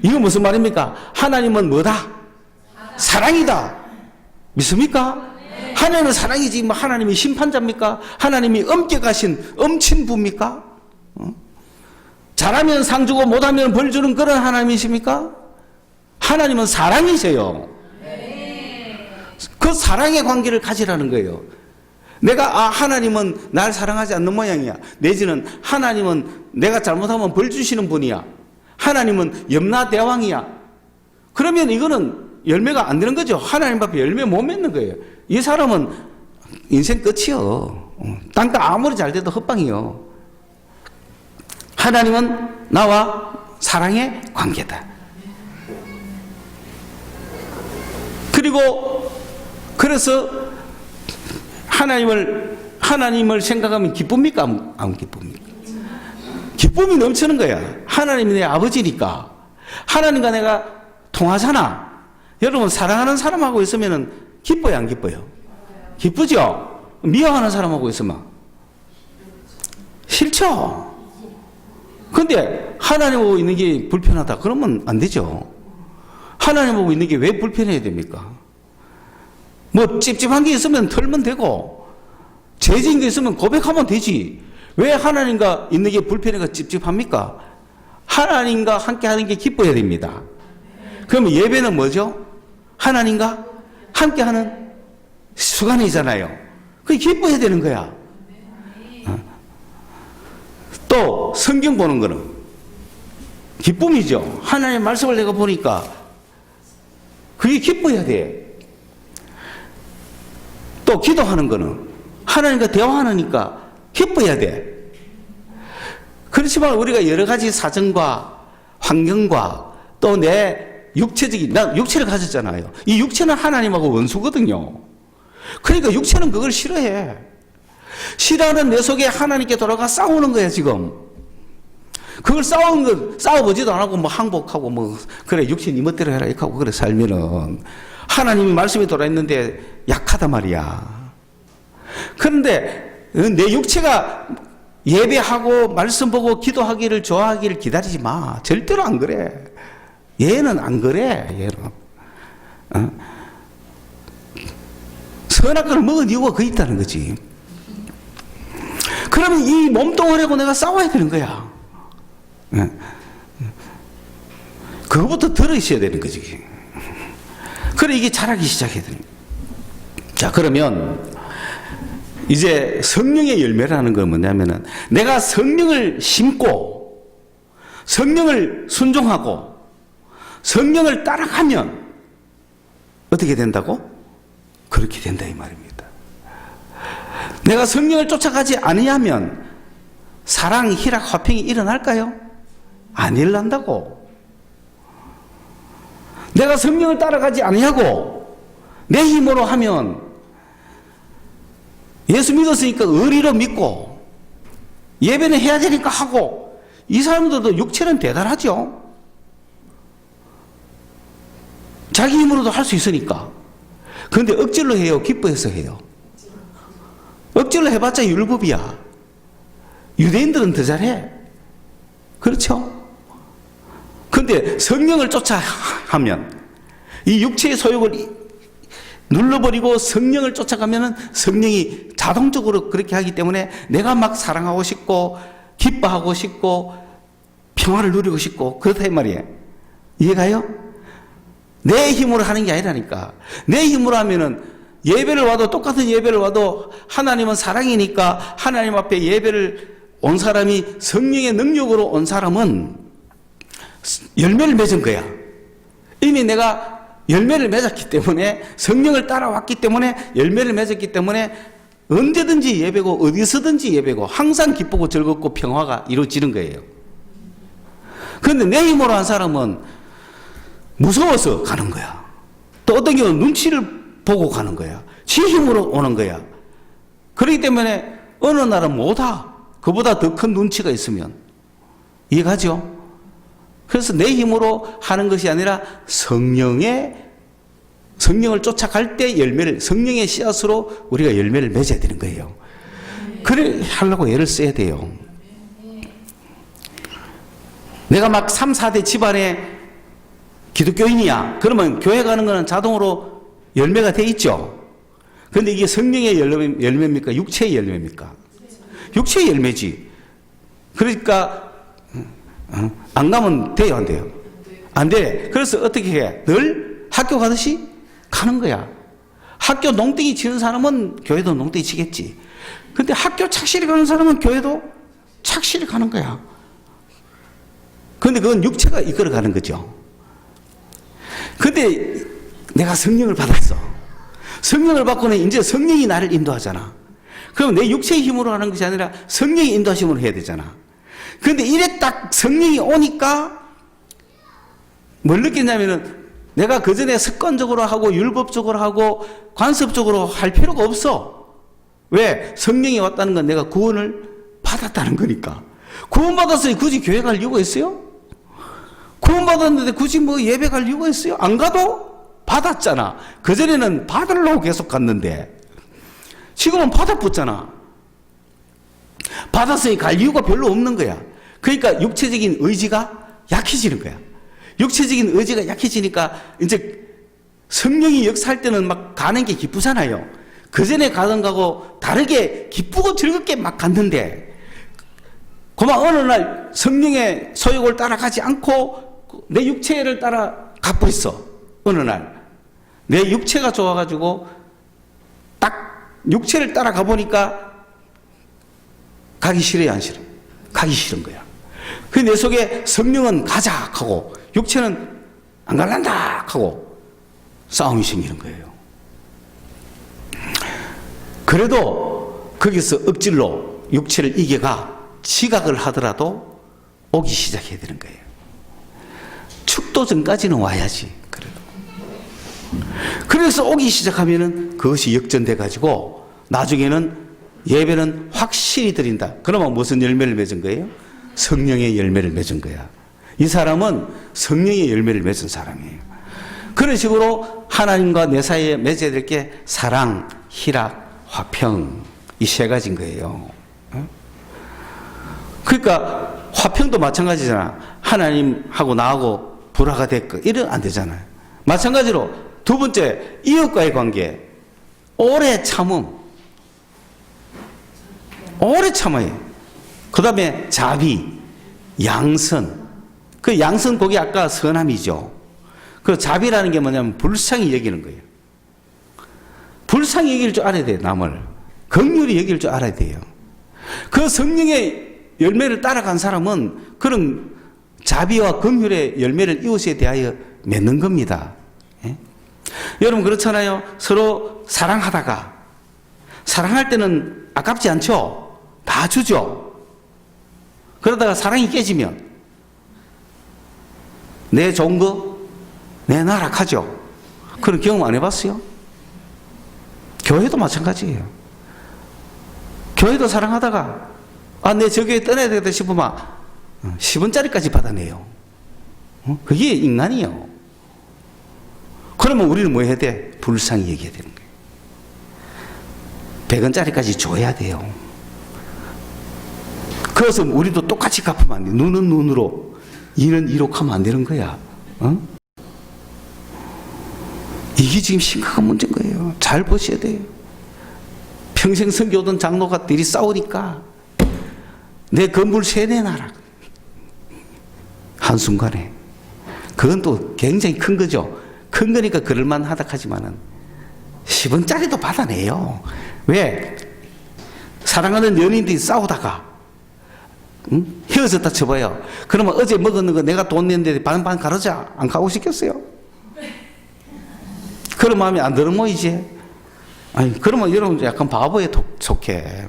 이거 무슨 말입니까? 하나님은 뭐다? 사랑이다. 믿습니까? 하나님은 사랑이지 뭐 하나님이 심판자입니까? 하나님이 엄격하신 엄친부입니까? 잘하면 상 주고 못하면 벌 주는 그런 하나님이십니까? 하나님은 사랑이세요. 그 사랑의 관계를 가지라는 거예요. 내가 하나님은 날 사랑하지 않는 모양이야. 내지는 하나님은 내가 잘못하면 벌 주시는 분이야. 하나님은 염라대왕이야. 그러면 이거는 열매가 안 되는 거죠. 하나님 앞에 열매 못 맺는 거예요. 이 사람은 인생 끝이요. 땅가 아무리 잘 돼도 헛방이요. 하나님은 나와 사랑의 관계다. 그리고 그래서 하나님을 생각하면 기쁩니까? 안 기쁩니까? 기쁨이 넘치는 거야. 하나님이 내 아버지니까. 하나님과 내가 통하잖아. 여러분 사랑하는 사람하고 있으면 기뻐요, 안 기뻐요? 기쁘죠? 미워하는 사람하고 있으면 싫죠? 근데 하나님 보고 있는 게 불편하다 그러면 안 되죠. 하나님 보고 있는 게 왜 불편해야 됩니까? 뭐 찝찝한 게 있으면 털면 되고 죄진 게 있으면 고백하면 되지. 왜 하나님과 있는 게 불편해가 찝찝합니까? 하나님과 함께 하는 게 기뻐야 됩니다. 그러면 예배는 뭐죠? 하나님과 함께 하는 수간이잖아요. 그게 기뻐야 되는 거야. 또 성경 보는 거는 기쁨이죠. 하나님의 말씀을 내가 보니까 그게 기뻐야 돼. 또 기도하는 거는 하나님과 대화하니까 기뻐야 돼. 그렇지만 우리가 여러 가지 사정과 환경과 또 내 육체적인, 난 육체를 가졌잖아요. 이 육체는 하나님하고 원수거든요. 그러니까 육체는 그걸 싫어해. 싫어하는 내 속에 하나님께 돌아가 싸우는 거야, 지금. 그걸 싸워보지도 안 하고 뭐 항복하고 뭐, 그래, 육체 니 멋대로 해라, 이렇게 하고 그래, 살면은. 하나님이 말씀이 돌아있는데 약하단 말이야. 그런데 내 육체가 예배하고 말씀 보고 기도하기를 좋아하기를 기다리지 마. 절대로 안 그래. 얘는 안 그래. 얘는. 선악 과를 먹은 이유가 그 있다는 거지. 그러면 이 몸뚱아리하고 내가 싸워야 되는 거야. 그거부터 들어있어야 되는 거지. 그래 이게 자라기 시작해야 되는 거야. 자, 그러면 이제 성령의 열매라는 건 뭐냐면은 내가 성령을 심고 성령을 순종하고 성령을 따라가면 어떻게 된다고? 그렇게 된다 이 말입니다. 내가 성령을 쫓아가지 아니하면 사랑, 희락, 화평이 일어날까요? 안 일어난다고. 내가 성령을 따라가지 아니하고 내 힘으로 하면 예수 믿었으니까 의리로 믿고 예배는 해야 되니까 하고 이 사람들도 육체는 대단하죠. 자기 힘으로도 할 수 있으니까. 그런데 억지로 해요? 기뻐해서 해요? 억지로 해봤자 율법이야. 유대인들은 더 잘해. 그렇죠? 그런데 성령을 쫓아 하면 이 육체의 소욕을 눌러버리고 성령을 쫓아가면은 성령이 자동적으로 그렇게 하기 때문에 내가 막 사랑하고 싶고 기뻐하고 싶고 평화를 누리고 싶고 그렇다 이 말이에요. 이해가요? 내 힘으로 하는 게 아니라니까. 내 힘으로 하면은 예배를 와도 똑같은 예배를 와도 하나님은 사랑이니까 하나님 앞에 예배를 온 사람이 성령의 능력으로 온 사람은 열매를 맺은 거야. 이미 내가 열매를 맺었기 때문에, 성령을 따라왔기 때문에, 열매를 맺었기 때문에 언제든지 예배고 어디서든지 예배고 항상 기쁘고 즐겁고 평화가 이루어지는 거예요. 그런데 내 힘으로 한 사람은 무서워서 가는 거야. 또 어떤 경우는 눈치를 보고 가는 거야. 지 힘으로 오는 거야. 그렇기 때문에 어느 날은 못와. 그보다 더 큰 눈치가 있으면. 이해가죠? 그래서 내 힘으로 하는 것이 아니라 성령을 쫓아갈 때 열매를, 성령의 씨앗으로 우리가 열매를 맺어야 되는 거예요. 그래 하려고 애를 써야 돼요. 내가 막 3, 4대 집안에 기독교인이야. 그러면 교회 가는 거는 자동으로 열매가 돼 있죠. 그런데 이게 성령의 열매입니까? 육체의 열매입니까? 육체의 열매지. 그러니까 안 가면 돼요, 안 돼요? 안 돼. 그래서 어떻게 해? 늘 학교 가듯이 가는 거야. 학교 농땡이 치는 사람은 교회도 농땡이 치겠지. 근데 학교 착실히 가는 사람은 교회도 착실히 가는 거야. 근데 그건 육체가 이끌어 가는 거죠. 근데 내가 성령을 받았어. 성령을 받고는 이제 성령이 나를 인도하잖아. 그럼 내 육체의 힘으로 하는 것이 아니라 성령의 인도하심으로 해야 되잖아. 그런데 이래 딱 성령이 오니까 뭘 느꼈냐면은 내가 그전에 습관적으로 하고 율법적으로 하고 관습적으로 할 필요가 없어. 왜? 성령이 왔다는 건 내가 구원을 받았다는 거니까. 구원받았으니 굳이 교회 갈 이유가 있어요? 구원받았는데 굳이 뭐 예배 갈 이유가 있어요? 안 가도 받았잖아. 그전에는 받으려고 계속 갔는데 지금은 받아붙잖아. 받았으니 갈 이유가 별로 없는 거야. 그러니까 육체적인 의지가 약해지는 거야. 육체적인 의지가 약해지니까 이제 성령이 역사할 때는 막 가는 게 기쁘잖아요. 그전에 가던 거하고 다르게 기쁘고 즐겁게 막 갔는데 그만 어느 날 성령의 소욕을 따라가지 않고 내 육체를 따라 가버렸어. 어느 날 내 육체가 좋아가지고 딱 육체를 따라가 보니까 가기 싫어요, 안 싫어요? 가기 싫은 거야. 그 내 속에 성령은 가자 하고 육체는 안 갈란다 하고 싸움이 생기는 거예요. 그래도 거기서 억질로 육체를 이겨가 지각을 하더라도 오기 시작해야 되는 거예요. 축도 전까지는 와야지. 그래도. 그래서 오기 시작하면은 그것이 역전돼 가지고 나중에는 예배는 확실히 드린다. 그러면 무슨 열매를 맺은 거예요? 성령의 열매를 맺은 거야. 이 사람은 성령의 열매를 맺은 사람이에요. 그런 식으로 하나님과 내 사이에 맺어야 될 게 사랑, 희락, 화평, 이 세 가지인 거예요. 그러니까 화평도 마찬가지잖아. 하나님하고 나하고 불화가 됐고 이러면 안 되잖아요. 마찬가지로 두 번째, 이웃과의 관계. 오래 참음. 오래 참아요. 그 다음에 자비, 양선. 그 양선 거기 아까 선함이죠. 그 자비라는 게 뭐냐면 불쌍히 여기는 거예요. 불쌍히 여길 줄 알아야 돼요, 남을. 긍휼히 여길 줄 알아야 돼요. 그 성령의 열매를 따라간 사람은 그런 자비와 긍휼의 열매를 이웃에 대하여 맺는 겁니다. 예? 여러분 그렇잖아요. 서로 사랑하다가 사랑할 때는 아깝지 않죠? 다 주죠. 그러다가 사랑이 깨지면 내 좋은 거 내 나락하죠. 그런 경험 안 해봤어요? 교회도 마찬가지예요. 교회도 사랑하다가 내 저 교회 떠나야 되겠다 싶으면 10원짜리까지 받아내요. 그게 인간이에요. 그러면 우리는 뭐 해야 돼? 불쌍히 얘기해야 되는 거예요. 100원짜리까지 줘야 돼요. 그래서 우리도 똑같이 갚으면 안 돼. 눈은 눈으로, 이는 이로 하면 안 되는 거야. 이게 지금 심각한 문제인 거예요. 잘 보셔야 돼요. 평생 선교하던 장로가들이 싸우니까 내 건물 세대 나라. 한순간에. 그건 또 굉장히 큰 거죠. 큰 거니까 그럴만 하다 하지만은 10원짜리도 받아내요. 왜? 사랑하는 연인들이 싸우다가 헤어졌다 쳐봐요. 그러면 어제 먹었는 거 내가 돈 냈는데 반반 가르자. 안 가고 싶겠어요? 그런 마음이 안 드는 뭐 이제? 아니, 그러면 여러분 약간 바보에 속해.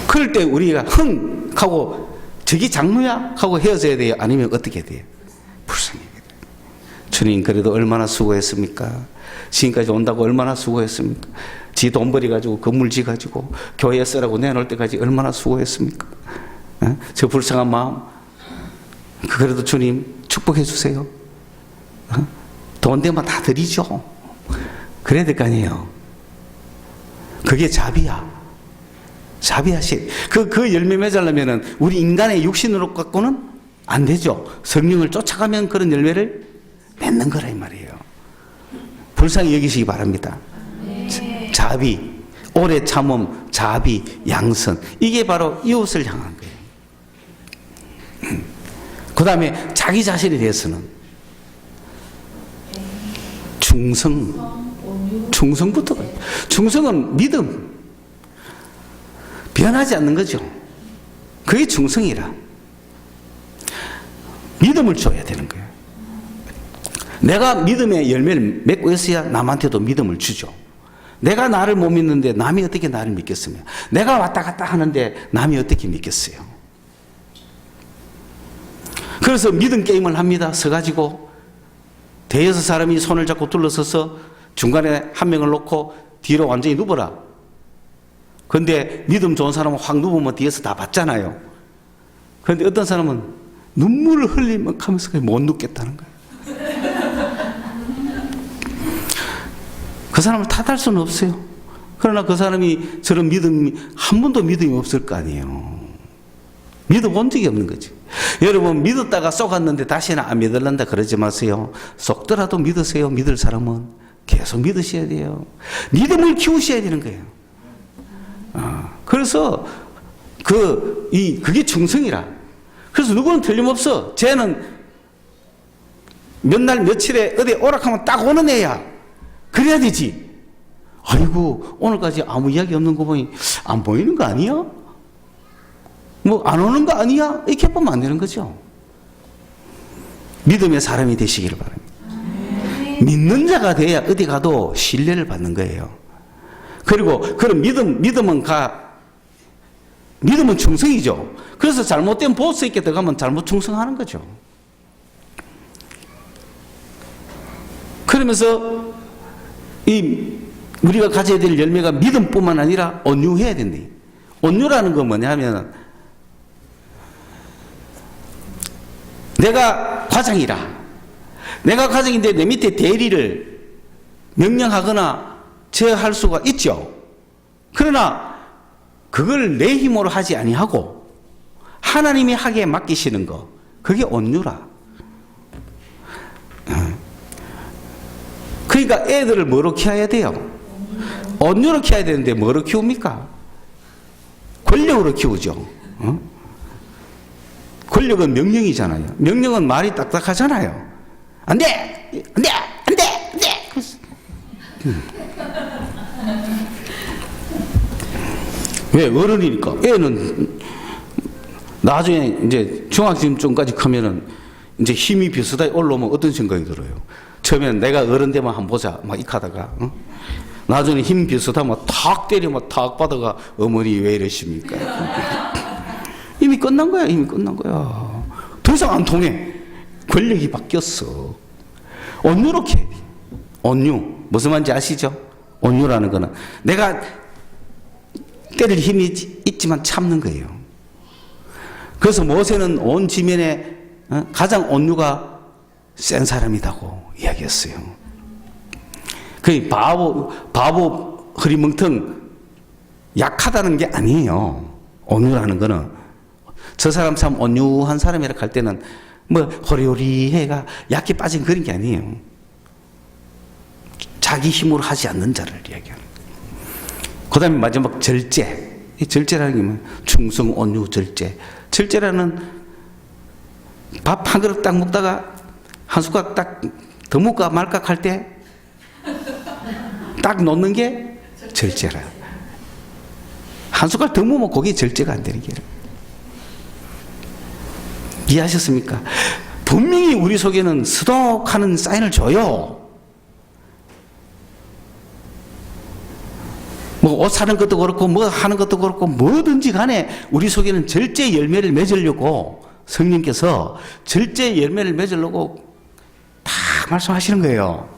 그럴 때 우리가 흥! 하고 저기 장로야? 하고 헤어져야 돼요? 아니면 어떻게 돼요? 불쌍하게 돼요. 주님 그래도 얼마나 수고했습니까? 지금까지 온다고 얼마나 수고했습니까? 지 돈 벌이가지고 건물 지가지고 교회 쓰라고 내놓을 때까지 얼마나 수고했습니까? 저 불쌍한 마음 그래도 주님 축복해 주세요. 돈 되면 다 드리죠. 그래야 될 거 아니에요. 그게 자비야. 자비하시. 그 열매 맺으려면은 우리 인간의 육신으로 갖고는 안 되죠. 성령을 쫓아가면 그런 열매를 맺는 거라 이 말이에요. 불쌍히 여기시기 바랍니다. 네. 자비, 오래 참음, 자비, 양선. 이게 바로 이웃을 향한 거예요. 그 다음에 자기 자신에 대해서는 충성부터. 충성은 믿음. 변하지 않는 거죠. 그게 충성이라. 믿음을 줘야 되는 거예요. 내가 믿음의 열매를 맺고 있어야 남한테도 믿음을 주죠. 내가 나를 못 믿는데 남이 어떻게 나를 믿겠으며, 내가 왔다 갔다 하는데 남이 어떻게 믿겠어요. 그래서 믿음 게임을 합니다. 서가지고 대여섯 사람이 손을 잡고 둘러서서 중간에 한 명을 놓고 뒤로 완전히 누워라. 근데 믿음 좋은 사람은 확 누우면 뒤에서 다 봤잖아요. 그런데 어떤 사람은 눈물을 흘리면서 못 눕겠다는 거예요. 그 사람을 탓할 수는 없어요. 그러나 그 사람이 저런 믿음이 한 번도 믿음이 없을 거 아니에요. 믿어본 적이 없는 거지. 여러분 믿었다가 쏘갔는데 다시는 안 믿을란다 그러지 마세요. 속더라도 믿으세요. 믿을 사람은 계속 믿으셔야 돼요. 믿음을 키우셔야 되는 거예요. 그래서 그게 충성이라. 그래서 누구는 틀림없어. 쟤는 몇 날 며칠에 어디 오락하면 딱 오는 애야. 그래야 되지. 아이고 오늘까지 아무 이야기 없는 거 보니 안 보이는 거 아니야? 뭐 안 오는 거 아니야? 이렇게 보면 안 되는 거죠. 믿음의 사람이 되시기를 바랍니다. 믿는 자가 돼야 어디 가도 신뢰를 받는 거예요. 그리고 그런 믿음은 충성이죠. 그래서 잘못된 보스 있게 들어가면 잘못 충성하는 거죠. 그러면서 우리가 가져야 될 열매가 믿음뿐만 아니라 온유해야 된대. 온유라는 건 뭐냐면 내가 과장이라. 내가 과장인데 내 밑에 대리를 명령하거나 제어할 수가 있죠. 그러나 그걸 내 힘으로 하지 아니하고 하나님이 하게 맡기시는 거, 그게 온유라. 그러니까 애들을 뭐로 키워야 돼요? 온유로 키워야 되는데 뭐로 키웁니까? 권력으로 키우죠. 권력은 명령이잖아요. 명령은 말이 딱딱하잖아요. 안 돼! 안 돼! 안 돼! 안 돼! 왜? 어른이니까. 애는 나중에 이제 중학생쯤까지 크면은 이제 힘이 비슷하게 올라오면 어떤 생각이 들어요? 처음에는 내가 어른 되면 한번 보자. 막 이카다가. 나중에 힘 비슷하면 탁 때리면 탁 받아가 어머니 왜 이러십니까? 이미 끝난 거야. 이미 끝난 거야. 더 이상 안 통해. 권력이 바뀌었어. 온유로 해야 돼. 온유. 무슨 말인지 아시죠? 온유라는 거는 내가 때릴 힘이 있지만 참는 거예요. 그래서 모세는 온 지면에 가장 온유가 센 사람이라고 이야기했어요. 그 바보 흐리멍텅 약하다는 게 아니에요. 온유라는 거는 저 사람 참 온유한 사람이라 할 때는 뭐 호리호리해가 약해 빠진 그런 게 아니에요. 자기 힘으로 하지 않는 자를 이야기하는. 그 다음에 마지막 절제. 이 절제라는 게 뭐예요? 충성, 온유, 절제. 절제라는 밥 한 그릇 딱 먹다가 한 숟가락 딱 더 먹을까 말까 할 때 딱 놓는 게 절제라. 한 숟가락 더 먹으면 그게 절제가 안 되는 게. 이해하셨습니까? 분명히 우리 속에는 스톱하는 사인을 줘요. 뭐 옷 사는 것도 그렇고 뭐 하는 것도 그렇고 뭐든지 간에 우리 속에는 절제 열매를 맺으려고 성령께서 절제 열매를 맺으려고 다 말씀하시는 거예요.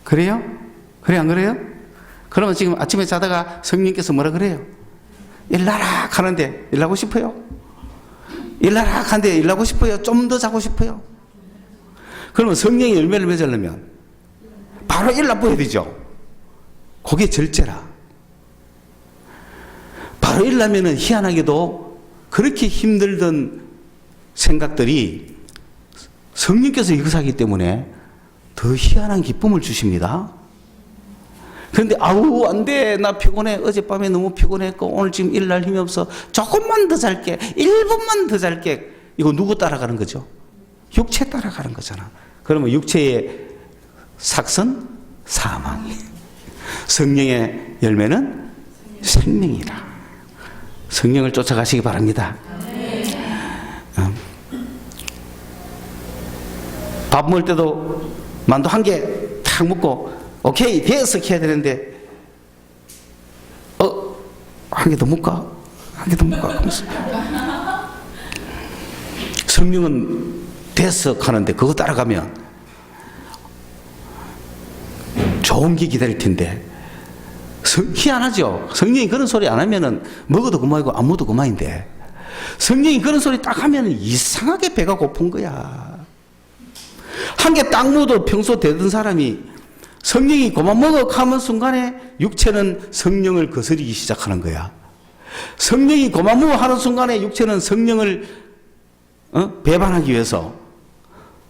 그래요? 그래 안 그래요? 그러면 지금 아침에 자다가 성령께서 뭐라 그래요? 일나락 하는데 일하고 싶어요? 일나락 하는데 일하고 싶어요? 좀 더 자고 싶어요? 그러면 성령의 열매를 맺으려면 바로 일나보야 되죠. 그게 절제라. 바로 일나면은 희한하게도 그렇게 힘들던 생각들이 성령께서 역사하기 때문에 더 희한한 기쁨을 주십니다. 그런데 아우 안 돼, 나 피곤해, 어젯밤에 너무 피곤했고 오늘 지금 일날 힘이 없어, 조금만 더 잘게, 1분만 더 잘게. 이거 누구 따라가는 거죠? 육체 따라가는 거잖아. 그러면 육체의 삭선 사망이, 성령의 열매는 생명이다. 성령을 쫓아가시기 바랍니다. 밥 먹을 때도 만두 한 개 탁 먹고 오케이 됐어 해야 되는데 한 개 더 먹까? 한 개 더 먹까? 성령은 됐어 하는데 그거 따라가면 좋은 게 기다릴 텐데 희한하죠. 성령이 그런 소리 안 하면은 먹어도 그만이고 안 먹어도 그만인데 성령이 그런 소리 딱 하면은 이상하게 배가 고픈 거야. 한 개 딱 먹어도 평소 되던 사람이 성령이 그만 먹어 하는 순간에 육체는 성령을 거스르기 시작하는 거야. 성령이 그만 먹어 하는 순간에 육체는 성령을 배반하기 위해서,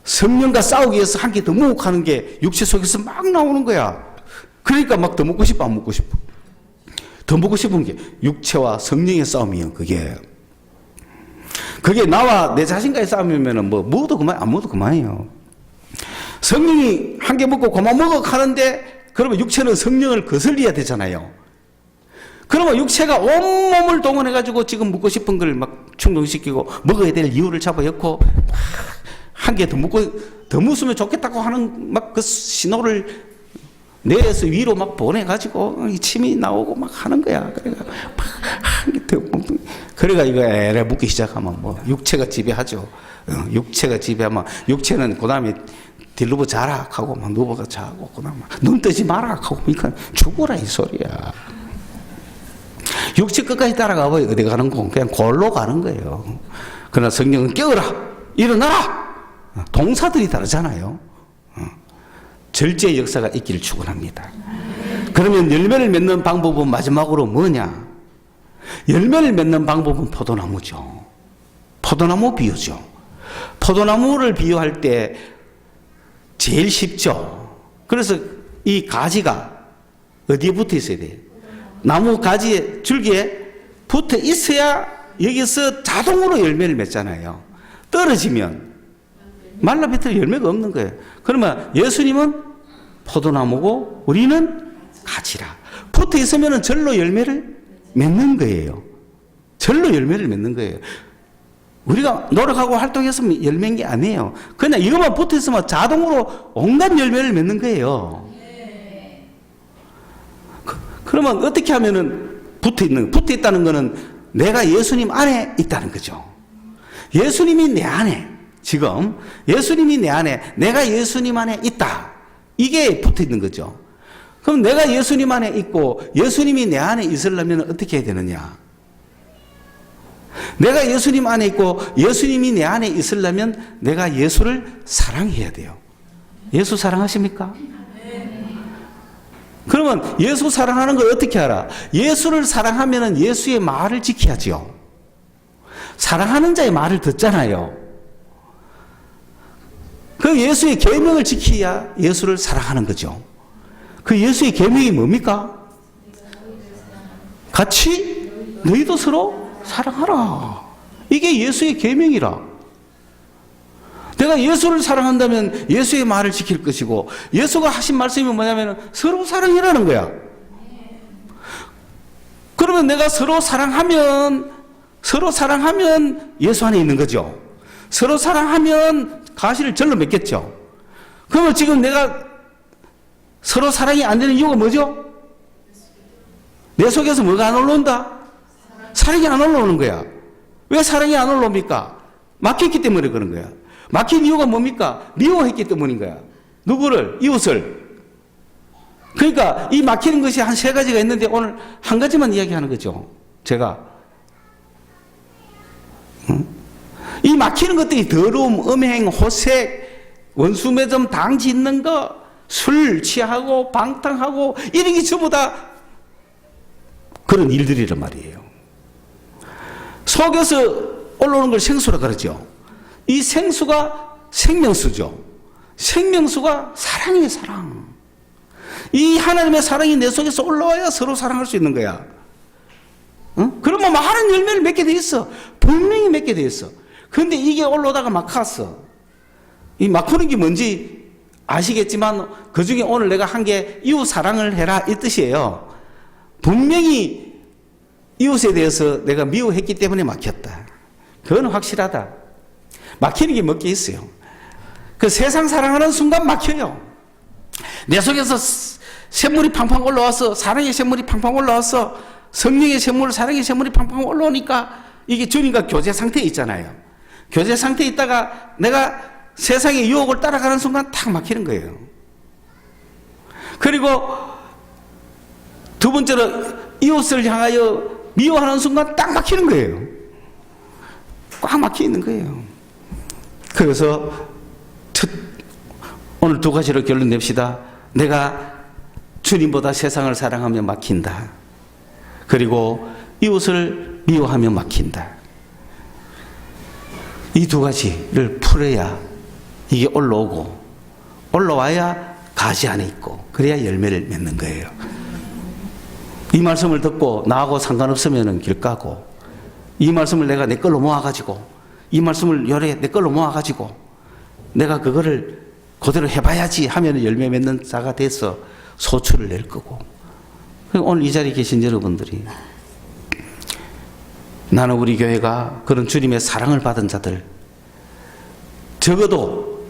성령과 싸우기 위해서 한 개 더 먹어 하는 게 육체 속에서 막 나오는 거야. 그러니까 막 더 먹고 싶어 안 먹고 싶어. 더 먹고 싶은 게 육체와 성령의 싸움이에요. 그게 나와 내 자신과의 싸움이면은 뭐 먹어도 그만 안 먹어도 그만이에요. 성령이 한 개 먹고 그만 먹어 하는데 그러면 육체는 성령을 거슬려야 되잖아요. 그러면 육체가 온몸을 동원해 가지고 지금 먹고 싶은 걸 막 충동시키고 먹어야 될 이유를 잡아 엮고 한 개 더 먹고 더 먹으면 좋겠다고 하는 막 그 신호를 뇌에서 위로 막 보내 가지고 침이 나오고 막 하는 거야. 그래가 한 개 더 먹고 그래가 이거 에래 먹기 시작하면 뭐 육체가 지배하죠. 육체가 지배하면 육체는 그다음에 딜루버 자라 하고 막 누워가 자고 그다음 눈 뜨지 마라 하고 그러니까 죽어라 이 소리야. 육체 끝까지 따라가 봐요. 어디 가는 거 그냥 골로 가는 거예요. 그러나 성령은 깨어라, 일어나라. 동사들이 다르잖아요. 절제의 역사가 있기를 축원합니다. 그러면 열매를 맺는 방법은 마지막으로 뭐냐? 열매를 맺는 방법은 포도나무죠. 포도나무 비유죠. 포도나무를 비유할 때 제일 쉽죠. 그래서 이 가지가 어디에 붙어 있어야 돼요? 나무 가지에 줄기에 붙어 있어야 여기서 자동으로 열매를 맺잖아요. 떨어지면 말라비틀 열매가 없는 거예요. 그러면 예수님은 포도나무고 우리는 가지라. 붙어 있으면 절로 열매를 맺는 거예요. 절로 열매를 맺는 거예요. 우리가 노력하고 활동했으면 열매인 게 아니에요. 그냥 이것만 붙어 있으면 자동으로 온갖 열매를 맺는 거예요. 그러면 어떻게 하면은 붙어 있다는 거는 내가 예수님 안에 있다는 거죠. 예수님이 내 안에, 지금 예수님이 내 안에, 내가 예수님 안에 있다. 이게 붙어 있는 거죠. 그럼 내가 예수님 안에 있고 예수님이 내 안에 있으려면 어떻게 해야 되느냐? 내가 예수님 안에 있고 예수님이 내 안에 있으려면 내가 예수를 사랑해야 돼요. 예수 사랑하십니까? 그러면 예수 사랑하는 걸 어떻게 알아? 예수를 사랑하면 예수의 말을 지켜야죠. 사랑하는 자의 말을 듣잖아요. 그 예수의 계명을 지켜야 예수를 사랑하는 거죠. 그 예수의 계명이 뭡니까? 같이 너희도 서로 사랑하라. 이게 예수의 계명이라. 내가 예수를 사랑한다면 예수의 말을 지킬 것이고, 예수가 하신 말씀이 뭐냐면 서로 사랑이라는 거야. 그러면 내가 서로 사랑하면 예수 안에 있는 거죠. 서로 사랑하면 가시를 절로 맺겠죠. 그러면 지금 내가 서로 사랑이 안 되는 이유가 뭐죠? 내 속에서 뭐가 안 올라온다? 사랑이 안 올라오는 거야. 왜 사랑이 안 올라옵니까? 막혔기 때문에 그런 거야. 막힌 이유가 뭡니까? 미워했기 때문인 거야. 누구를? 이웃을. 그러니까 이 막히는 것이 한 3가지가 있는데 오늘 한 가지만 이야기하는 거죠. 제가. 이 막히는 것들이 더러움, 음행, 호색, 원수매점, 당 짓는 거, 술 취하고 방탕하고 이런 게 전부 다 그런 일들이란 말이에요. 속에서 올라오는 걸 생수라 그러죠. 이 생수가 생명수죠. 생명수가 사랑이에요, 사랑. 이 하나님의 사랑이 내 속에서 올라와야 서로 사랑할 수 있는 거야. 그러면 많은 열매를 맺게 돼 있어. 분명히 맺게 돼 있어. 그런데 이게 올라오다가 막혔어. 이 막히는 게 뭔지 아시겠지만 그 중에 오늘 내가 한 게 이웃 사랑을 해라 이 뜻이에요. 분명히 이웃에 대해서 내가 미워했기 때문에 막혔다. 그건 확실하다. 막히는 게 몇 개 있어요. 그 세상 사랑하는 순간 막혀요. 내 속에서 샘물이 팡팡 올라와서 사랑의 샘물이 팡팡 올라와서 성령의 샘물, 사랑의 샘물이 팡팡 올라오니까 이게 주님과 교제 상태에 있잖아요. 교제 상태에 있다가 내가 세상의 유혹을 따라가는 순간 탁 막히는 거예요. 그리고 두 번째로 이웃을 향하여 미워하는 순간 딱 막히는 거예요. 꽉 막혀 있는 거예요. 그래서 오늘 2가지로 결론 냅시다. 내가 주님보다 세상을 사랑하며 막힌다. 그리고 이웃을 미워하며 막힌다. 이 2가지를 풀어야 이게 올라오고 올라와야 가지 안에 있고 그래야 열매를 맺는 거예요. 이 말씀을 듣고 나하고 상관없으면 길 까고 이 말씀을 내가 내 걸로 모아가지고 이 말씀을 요래 내 걸로 모아가지고 내가 그거를 그대로 해봐야지 하면 열매 맺는 자가 돼서 소출을 낼 거고 오늘 이 자리에 계신 여러분들이 나는 우리 교회가 그런 주님의 사랑을 받은 자들 적어도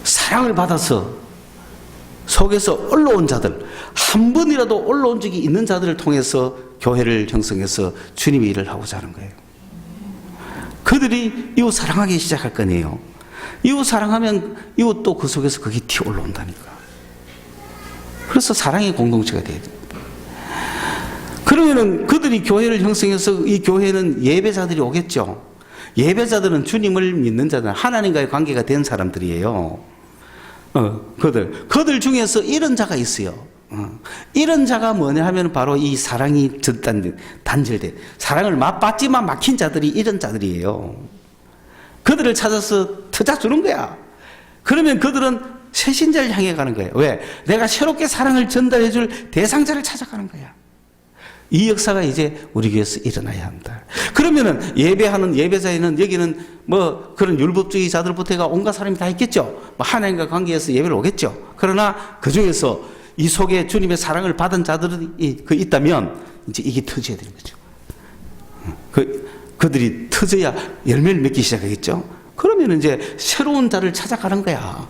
사랑을 받아서 속에서 올라온 자들 한 번이라도 올라온 적이 있는 자들을 통해서 교회를 형성해서 주님의 일을 하고자 하는 거예요. 그들이 이웃 사랑하기 시작할 거네요. 이웃 사랑하면 이웃도 그 속에서 그게 튀어 올라온다니까. 그래서 사랑의 공동체가 돼야 됩니다. 그러면은 그들이 교회를 형성해서 이 교회는 예배자들이 오겠죠. 예배자들은 주님을 믿는 자들, 하나님과의 관계가 된 사람들이에요. 그들 중에서 이런 자가 있어요. 이런 자가 뭐냐 하면 바로 이 사랑이 단절된 사랑을 맛봤지만 막힌 자들이 이런 자들이에요. 그들을 찾아서 터잡주는 거야. 그러면 그들은 새신자를 향해 가는 거예요. 왜? 내가 새롭게 사랑을 전달해 줄 대상자를 찾아가는 거야. 이 역사가 이제 우리 교회에서 일어나야 한다. 그러면은 예배하는 예배자에는 여기는 뭐 그런 율법주의자들부터가 온갖 사람이 다 있겠죠. 뭐 하나님과 관계에서 예배를 오겠죠. 그러나 그 중에서 이 속에 주님의 사랑을 받은 자들이 있다면 이제 이게 터져야 되는 거죠. 그들이 터져야 열매를 맺기 시작하겠죠. 그러면 이제 새로운 자를 찾아가는 거야.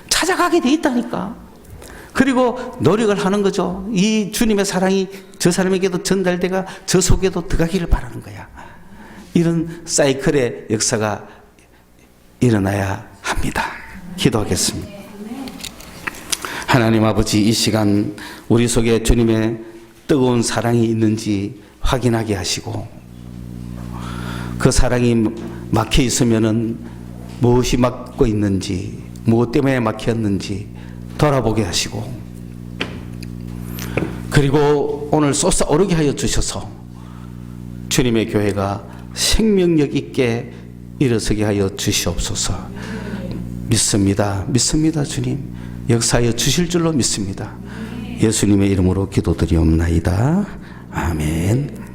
찾아가게 돼 있다니까. 그리고 노력을 하는 거죠. 이 주님의 사랑이 저 사람에게도 전달돼가 저 속에도 들어가기를 바라는 거야. 이런 사이클의 역사가 일어나야 합니다. 기도하겠습니다. 하나님 아버지, 이 시간 우리 속에 주님의 뜨거운 사랑이 있는지 확인하게 하시고 그 사랑이 막혀 있으면은 무엇이 막고 있는지 무엇 때문에 막혔는지 돌아보게 하시고 그리고 오늘 솟아오르게 하여 주셔서 주님의 교회가 생명력 있게 일어서게 하여 주시옵소서. 믿습니다 주님. 역사하여 주실 줄로 믿습니다. 예수님의 이름으로 기도드리옵나이다. 아멘.